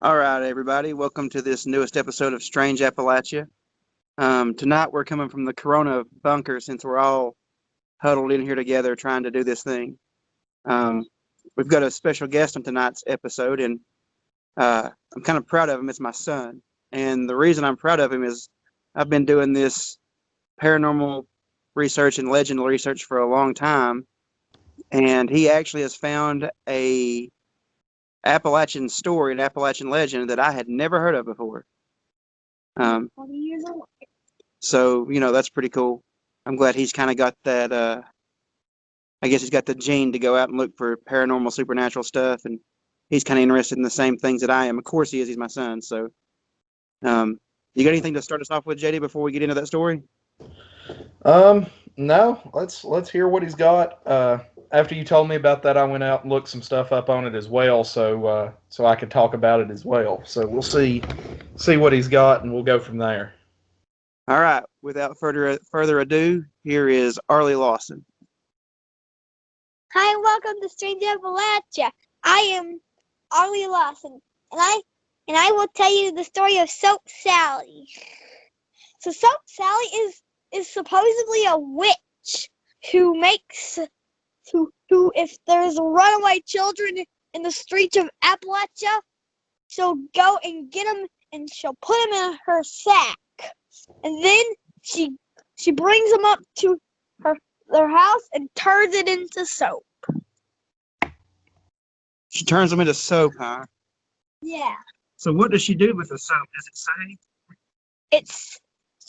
All right, everybody. Welcome to this newest episode of Strange Appalachia. Tonight we're coming from the Corona bunker since we're all huddled in here together trying to do this thing. Um, we've got a special guest on tonight's episode, and I'm kind of proud of him. It's my son. And the reason I'm proud of him is I've been doing this paranormal research and legend research for a long time, and he actually has found a Appalachian story, an Appalachian legend that I had never heard of before. Um, so, that's pretty cool. I'm glad he's kind of got that, I guess he's got the gene to go out and look for paranormal, supernatural stuff, and he's kind of interested in the same things that I am. Of course he is, he's my son. So, you got anything to start us off with, JD, before we get into that story? No. Let's hear what he's got. After you told me about that, I went out and looked some stuff up on it as well, so I could talk about it as well. So we'll see what he's got, and we'll go from there. All right. Without further ado, here is Arlie Lawson. Hi, and welcome to Strange Appalachia. I am Arlie Lawson, and I will tell you the story of Soap Sally. So Soap Sally is supposedly a witch who if there's runaway children in the streets of Appalachia, she'll go and get them and she'll put them in her sack, and then she brings them up to their house and turns it into soap. She turns them into soap, huh? Yeah. So what does she do with the soap? Does it say?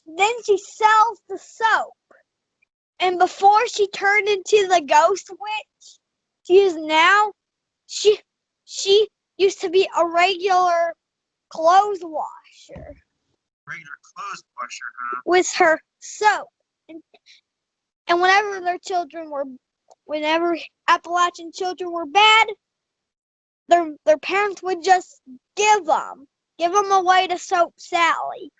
Then she sells the soap. And before she turned into the ghost witch she is now, she used to be a regular clothes washer. Regular clothes washer, huh? With her soap. And whenever Appalachian children were bad, their parents would just give them away to Soap Sally.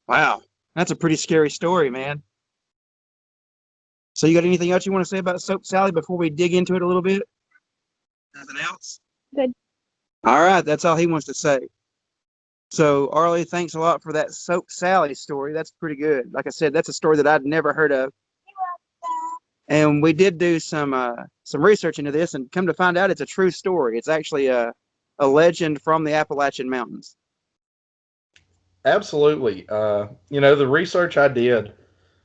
Wow, that's a pretty scary story, man. So you got anything else you want to say about Soap Sally before we dig into it a little bit? Nothing else? Good. All right, that's all he wants to say. So, Arlie, thanks a lot for that Soap Sally story. That's pretty good. Like I said, that's a story that I'd never heard of. And we did do some research into this, and come to find out it's a true story. It's actually a legend from the Appalachian Mountains. Absolutely. The research I did,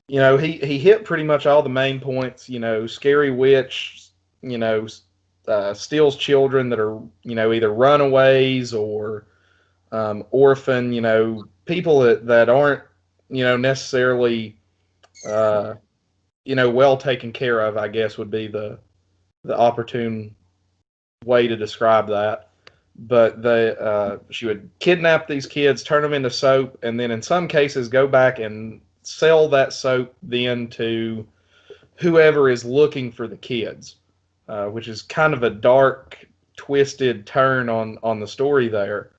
he hit pretty much all the main points. Scary witch, steals children that are, either runaways or orphan, people that aren't, necessarily, well taken care of, I guess would be the opportune way to describe that. But she would kidnap these kids, turn them into soap, and then in some cases go back and sell that soap then to whoever is looking for the kids, which is kind of a dark, twisted turn on the story there.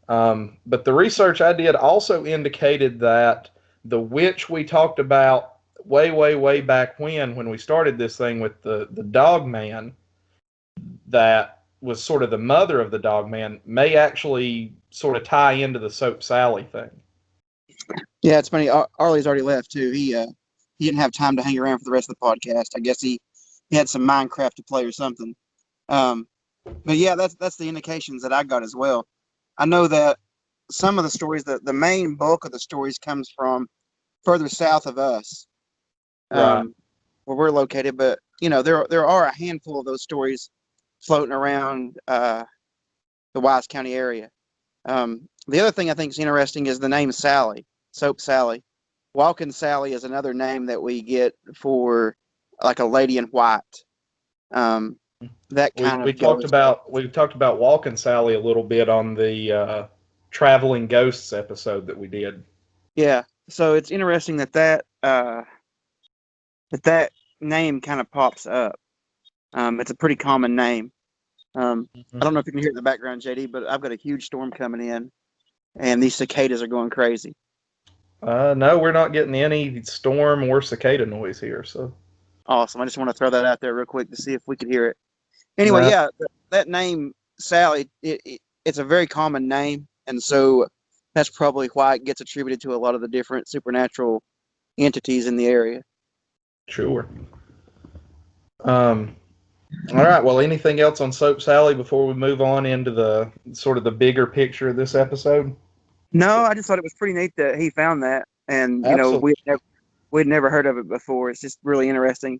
But the research I did also indicated that the witch we talked about way back when we started this thing with the dog man, that was sort of the mother of the dog man, may actually sort of tie into the Soap Sally thing. Yeah, it's funny. Arlie's already left too. He didn't have time to hang around for the rest of the podcast. I guess he had some Minecraft to play or something. But yeah, that's the indications that I got as well. I know that some of the stories, the main bulk of the stories comes from further south of us, Right. where we're located. But there are a handful of those stories floating around the Wise County area. The other thing I think is interesting is the name Sally, Soap Sally. Walking Sally is another name that we get for like a lady in white. That kind we of talked about Walking Sally a little bit on the Traveling Ghosts episode that we did. Yeah, so it's interesting that name kind of pops up. It's a pretty common name. I don't know if you can hear it in the background, JD, but I've got a huge storm coming in, and these cicadas are going crazy. No, we're not getting any storm or cicada noise here. So Awesome. I just want to throw that out there real quick to see if we could hear it. Anyway, No. yeah, that name Sally, it it's a very common name, and so that's probably why it gets attributed to a lot of the different supernatural entities in the area. Sure. All right. Well, anything else on Soap Sally before we move on into the sort of the bigger picture of this episode? No, I just thought it was pretty neat that he found that, and Absolutely. we'd never heard of it before. It's just really interesting.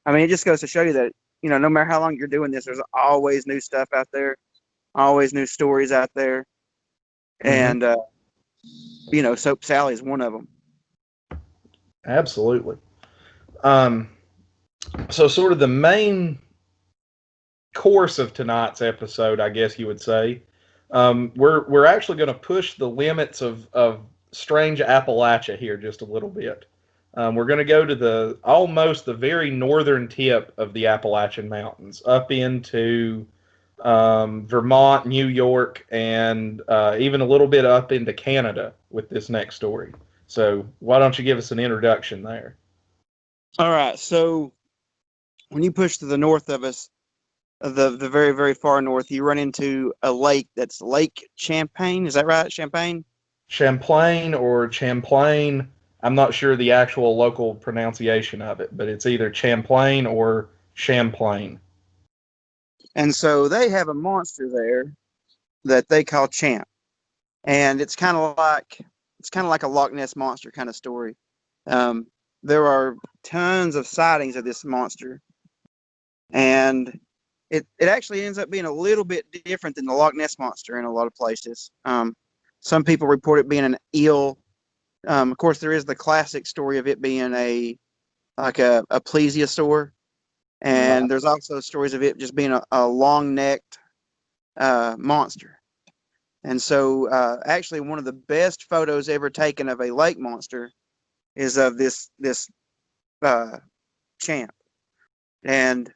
I mean, it just goes to show you that no matter how long you're doing this, there's always new stuff out there, always new stories out there, Mhm. and Soap Sally is one of them. Absolutely. So sort of the main course of tonight's episode, I guess you would say, we're actually going to push the limits of Strange Appalachia here just a little bit. We're going to go to almost the very northern tip of the Appalachian Mountains, up into Vermont, New York, and even a little bit up into Canada with this next story. So why don't you give us an introduction there? All right, so when you push to the north of us, the very, very far north, you run into a lake that's Lake Champlain. Is that right? Champagne? Champlain or Champlain. I'm not sure the actual local pronunciation of it, but it's either Champlain or Champlain. And so they have a monster there that they call Champ. And it's kind of like a Loch Ness monster kind of story. There are tons of sightings of this monster. And it actually ends up being a little bit different than the Loch Ness monster in a lot of places. Some people report it being an eel. Of course, there is the classic story of it being a plesiosaur, and there's also stories of it just being a long-necked monster. And so, actually, one of the best photos ever taken of a lake monster is of this Champ. And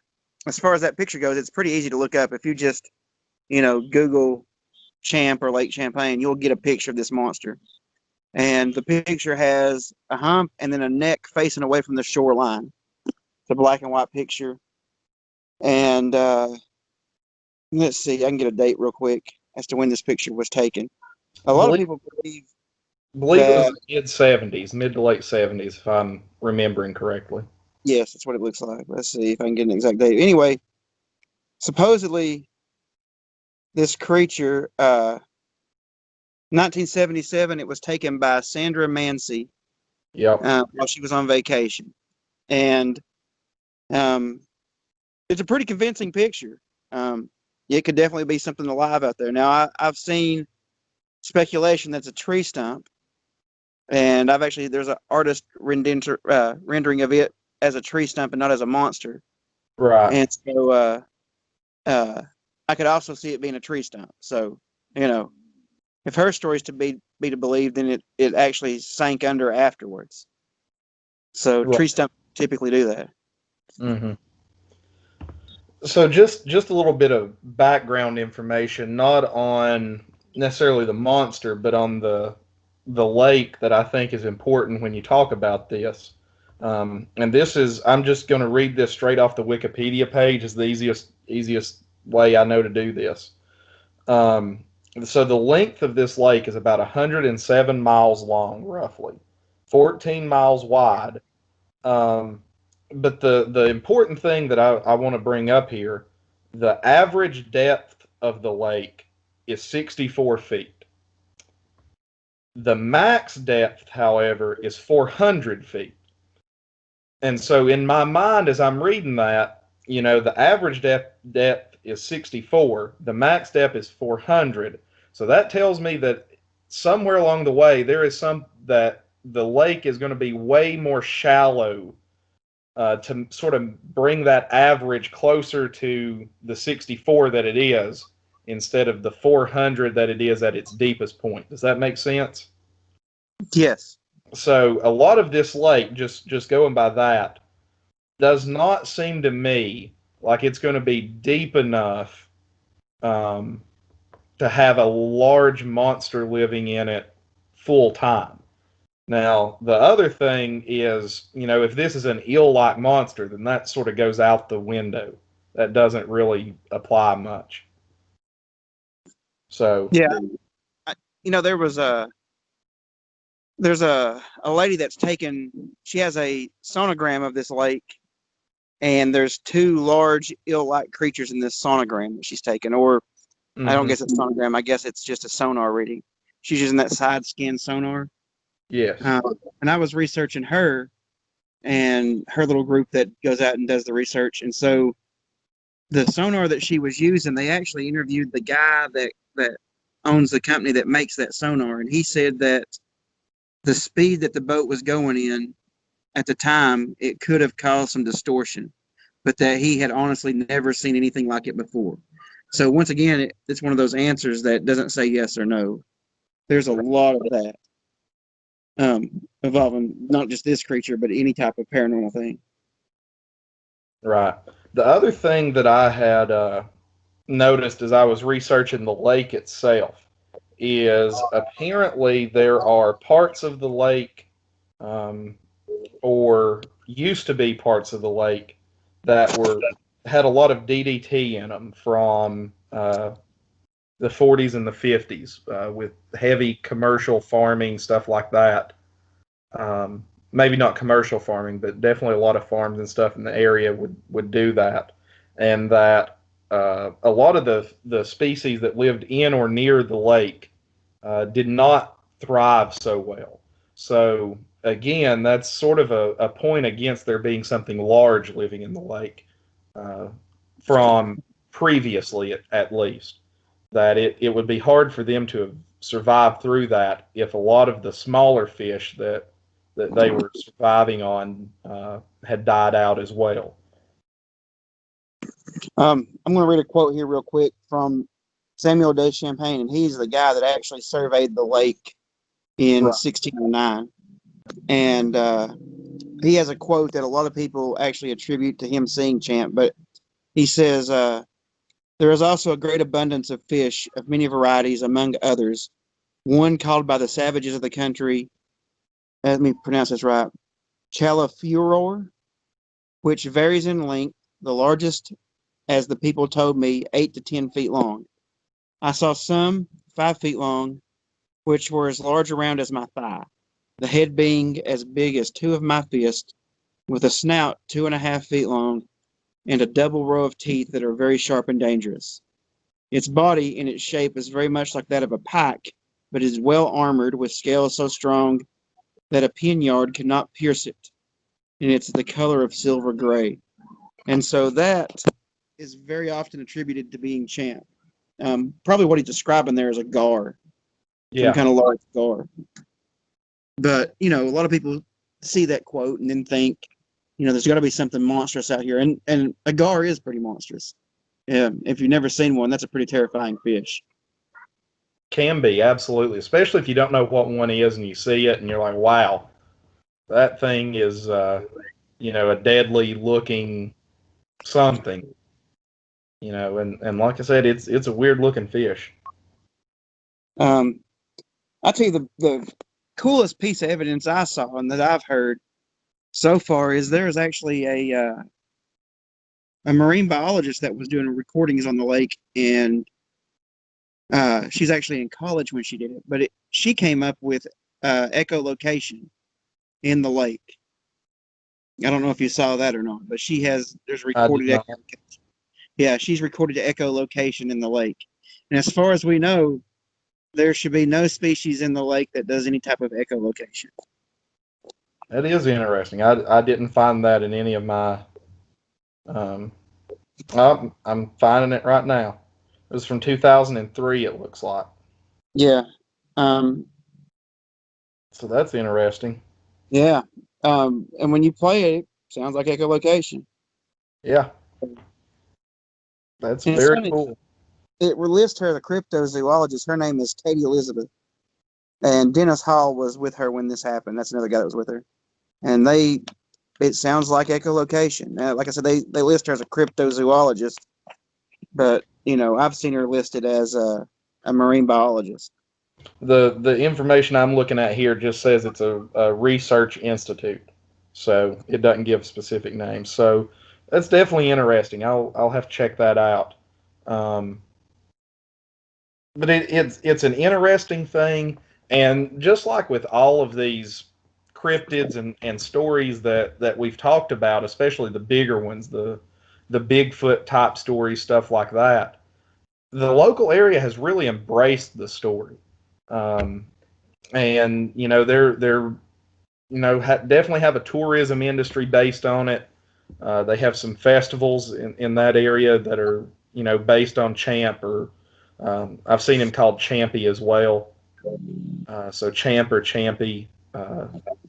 as far as that picture goes, it's pretty easy to look up. If you just, Google Champ or Lake Champlain, you'll get a picture of this monster. And the picture has a hump and then a neck facing away from the shoreline. It's a black and white picture. And let's see, I can get a date real quick as to when this picture was taken. A lot of people believe it was mid-70s, mid to late 70s, if I'm remembering correctly. Yes, that's what it looks like. Let's see if I can get an exact date. Anyway, supposedly this creature, 1977, it was taken by Sandra Mancy while she was on vacation. And it's a pretty convincing picture. It could definitely be something alive out there. Now, I've seen speculation that's a tree stump. And there's an artist rendering of it as a tree stump and not as a monster. Right. And so I could also see it being a tree stump. So, if her story's to be to believe, then it actually sank under afterwards. So Right. Tree stumps typically do that. Mm-hmm. So just a little bit of background information, not on necessarily the monster, but on the lake that I think is important when you talk about this. And this is, I'm just going to read this straight off the Wikipedia page, is the easiest way I know to do this. So the length of this lake is about 107 miles long, roughly, 14 miles wide. But the important thing that I want to bring up here, the average depth of the lake is 64 feet. The max depth, however, is 400 feet. And so in my mind, as I'm reading that, the average depth is 64. The max depth is 400. So that tells me that somewhere along the way, there is that the lake is going to be way more shallow to sort of bring that average closer to the 64 that it is, instead of the 400 that it is at its deepest point. Does that make sense? Yes. So a lot of this lake, just going by that, does not seem to me like it's going to be deep enough to have a large monster living in it full time. Now, the other thing is, if this is an eel-like monster, then that sort of goes out the window. That doesn't really apply much. So Yeah, there's a lady that's taken. She has a sonogram of this lake, and there's two large eel-like creatures in this sonogram that she's taken. Or I don't mhm, guess it's sonogram. I guess it's just a sonar reading. She's using that side scan sonar. yes, Um, and I was researching her and her little group that goes out and does the research. And so the sonar that she was using, they actually interviewed the guy that owns the company that makes that sonar, and he said that the speed that the boat was going in at the time, it could have caused some distortion, but that he had honestly never seen anything like it before. So once again, it's one of those answers that doesn't say yes or no. There's a lot of that involving not just this creature, but any type of paranormal thing. right. The other thing that I had noticed as I was researching the lake itself is apparently there are parts of the lake, um, or used to be parts of the lake that were had a lot of DDT in them from the 40s and the 50s, with heavy commercial farming, stuff like that. Maybe not commercial farming, but definitely a lot of farms and stuff in the area would do that, and that a lot of the species that lived in or near the lake did not thrive so well. So again, that's sort of a point against there being something large living in the lake, uh, from previously at least. That it would be hard for them to have survived through that if a lot of the smaller fish that they were surviving on had died out as well. I'm going to read a quote here real quick from Samuel de Champagne, and he's the guy that actually surveyed the lake in Right. 1609. And he has a quote that a lot of people actually attribute to him seeing Champ, but he says, there is also a great abundance of fish of many varieties, among others, one called by the savages of the country, let me pronounce this right, Chalifuror, which varies in length, the largest, as the people told me, 8 to 10 feet long. I saw some 5 feet long, which were as large around as my thigh, the head being as big as two of my fists, with a snout 2.5 feet long, and a double row of teeth that are very sharp and dangerous. Its body in its shape is very much like that of a pike, but is well armored with scales so strong that a poniard could not pierce it, and it's the color of silver gray. And so that is very often attributed to being Champ. Probably what he's describing there is a gar, some Yeah. kind of large gar. But, a lot of people see that quote and then think, there's got to be something monstrous out here. And a gar is pretty monstrous. If you've never seen one, that's a pretty terrifying fish. Can be, absolutely, especially if you don't know what one is and you see it and you're like, wow, that thing is, a deadly looking something. And like I said, it's a weird looking fish. I'll tell you the coolest piece of evidence I saw and that I've heard so far is there's actually a marine biologist that was doing recordings on the lake, and she's actually in college when she did it, but she came up with echolocation in the lake. I don't know if you saw that or not, but there's I did recorded not. echolocation. Yeah, she's recorded echolocation in the lake. And as far as we know, there should be no species in the lake that does any type of echolocation. That is interesting. I didn't find that in any of my. Um, I'm finding it right now. It was from 2003. It looks like. Yeah. Um, So that's interesting. yeah. And when you play it, it sounds like echolocation. Yeah, that's And it's very funny, cool. it lists her as a cryptozoologist. Her name is Katie Elizabeth. And Dennis Hall was with her when this happened. That's another guy that was with her. And it sounds like echolocation. Like I said, they list her as a cryptozoologist, but I've seen her listed as a marine biologist. The information I'm looking at here just says it's a research institute, so it doesn't give specific names. So that's definitely interesting. I'll have to check that out. Um, but it's an interesting thing, and just like with all of these cryptids and stories that we've talked about, especially the bigger ones, the Bigfoot type stories, stuff like that, the local area has really embraced the story, um, and they're definitely have a tourism industry based on it. They have some festivals in that area that are based on Champ, or I've seen him called Champy as well. So Champ or Champy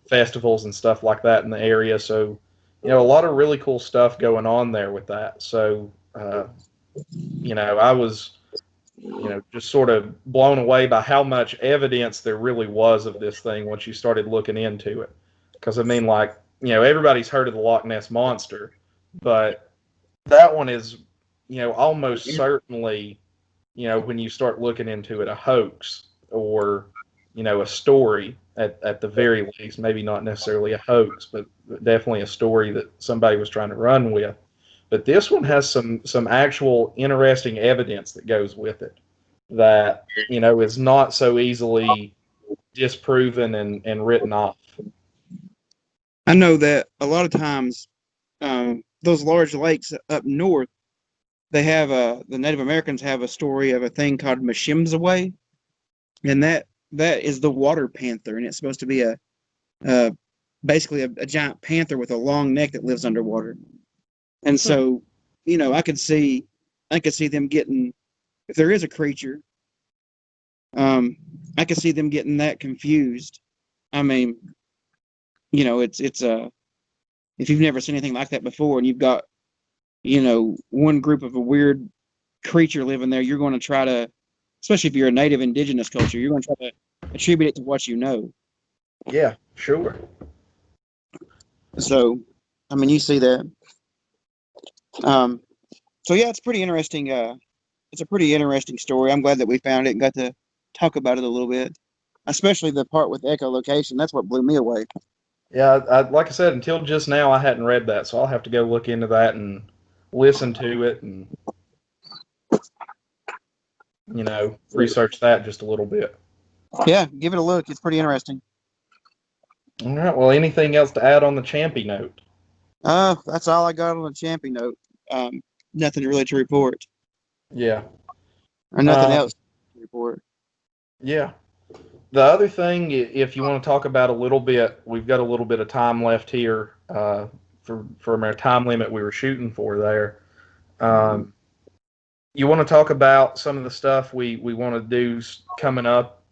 festivals and stuff like that in the area. So a lot of really cool stuff going on there with that. So I was just sort of blown away by how much evidence there really was of this thing once you started looking into it. Because I mean, like, everybody's heard of the Loch Ness monster, but that one is, almost certainly, when you start looking into it, a hoax, or a story at the very least. Maybe not necessarily a hoax, but definitely a story that somebody was trying to run with. But this one has some actual interesting evidence that goes with it that is not so easily disproven and written off. I know that a lot of times those large lakes up north, they have the Native Americans have a story of a thing called Mashimzaway, and that is the water panther, and it's supposed to be basically a giant panther with a long neck that lives underwater. And so, I could see them getting, if there is a creature, I could see them getting that confused. I mean, it's if you've never seen anything like that before, and you've got, one group of a weird creature living there, you're going to try to, especially if you're a native indigenous culture, you're going to try to attribute it to what you know. Yeah, sure. So, I mean, you see that. So yeah, it's pretty interesting. It's a pretty interesting story. I'm glad that we found it and got to talk about it a little bit, especially the part with echolocation. That's what blew me away. Yeah, like I said, until just now, I hadn't read that, so I'll have to go look into that and listen to it and research that just a little bit. Yeah, give it a look. It's pretty interesting. All right. Well, anything else to add on the Champy note? That's all I got on the Champy note. Nothing really to report. Yeah. Or nothing else to report. Yeah. The other thing, if you want to talk about a little bit, we've got a little bit of time left here from our time limit we were shooting for there. You want to talk about some of the stuff we want to do coming up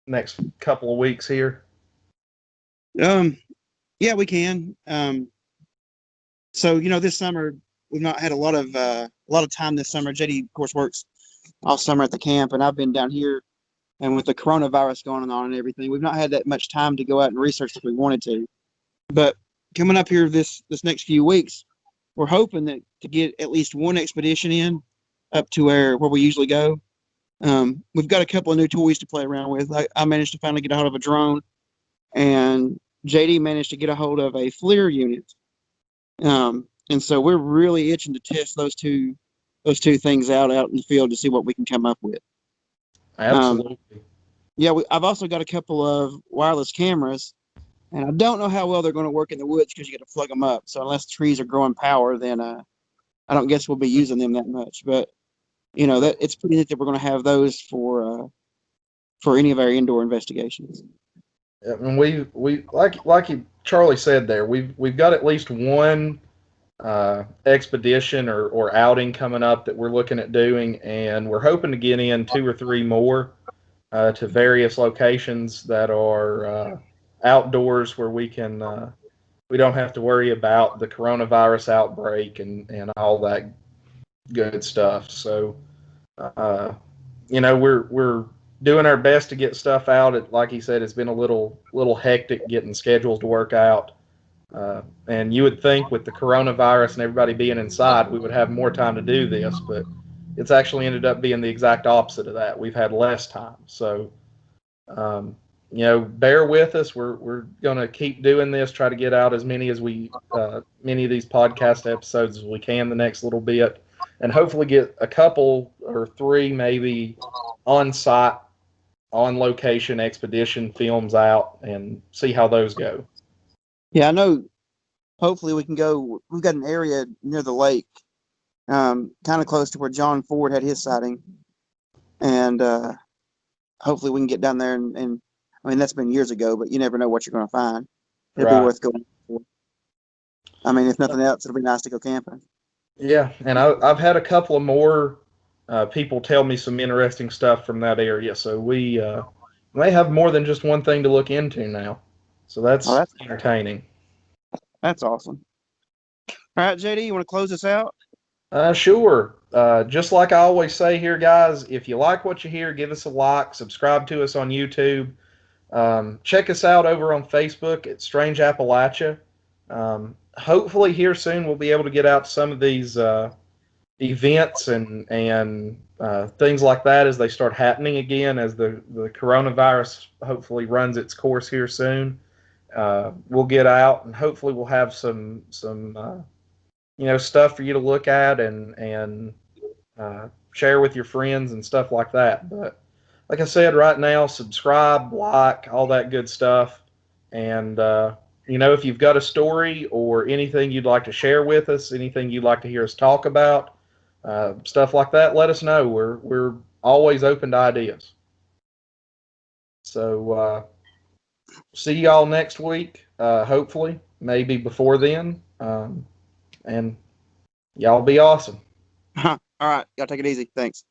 next couple of weeks here? Yeah, we can. So this summer we've not had a lot of time this summer. JD, of course, works all summer at the camp, and I've been down here. And with the coronavirus going on and everything, we've not had that much time to go out and research if we wanted to. But coming up here this next few weeks, we're hoping that to get at least one expedition in up to where we usually go. We've got a couple of new toys to play around with. I managed to finally get a hold of a drone, and JD managed to get a hold of a FLIR unit. And so we're really itching to test those two things out in the field to see what we can come up with. Absolutely. Yeah, I've also got a couple of wireless cameras, and I don't know how well they're going to work in the woods because you got to plug them up. So unless trees are growing power, then I don't guess we'll be using them that much. But that it's pretty neat that we're going to have those for any of our indoor investigations. And we like Charlie said there, we've got at least one expedition or outing coming up that we're looking at doing, and we're hoping to get in 2 or 3 more to various locations that are outdoors where we don't have to worry about the coronavirus outbreak and all that good stuff. So we're doing our best to get stuff out. Like he said, it's been a little hectic getting schedules to work out. And you would think with the coronavirus and everybody being inside, we would have more time to do this, but it's actually ended up being the exact opposite of that. We've had less time. So, bear with us. We're going to keep doing this, try to get out as many of these podcast episodes as we can the next little bit. and hopefully get a couple or three maybe on-site, on-location expedition films out and see how those go. Yeah, I know. Hopefully we can go. We've got an area near the lake, kind of close to where John Ford had his sighting, and hopefully we can get down there and I mean, that's been years ago, but you never know what you're going to find. It'll be Right. worth going for. I mean, if nothing else, it'll be nice to go camping. Yeah, and I've had a couple of more people tell me some interesting stuff from that area, so we may have more than just one thing to look into now. So that's Oh, entertaining. that's awesome. All right, JD, you want to close us out? Sure. Just like I always say here, guys, if you like what you hear, give us a like, subscribe to us on YouTube. Check us out over on Facebook at Strange Appalachia. Hopefully here soon we'll be able to get out some of these events and things like that as they start happening again, as the coronavirus hopefully runs its course here soon. We'll get out and hopefully we'll have some stuff for you to look at and share with your friends and stuff like that. But like I said, right now, subscribe, like, all that good stuff. And, if you've got a story or anything you'd like to share with us, anything you'd like to hear us talk about, stuff like that, let us know. We're always open to ideas. So, see y'all next week, hopefully, maybe before then. And y'all be awesome. All right, y'all take it easy. Thanks.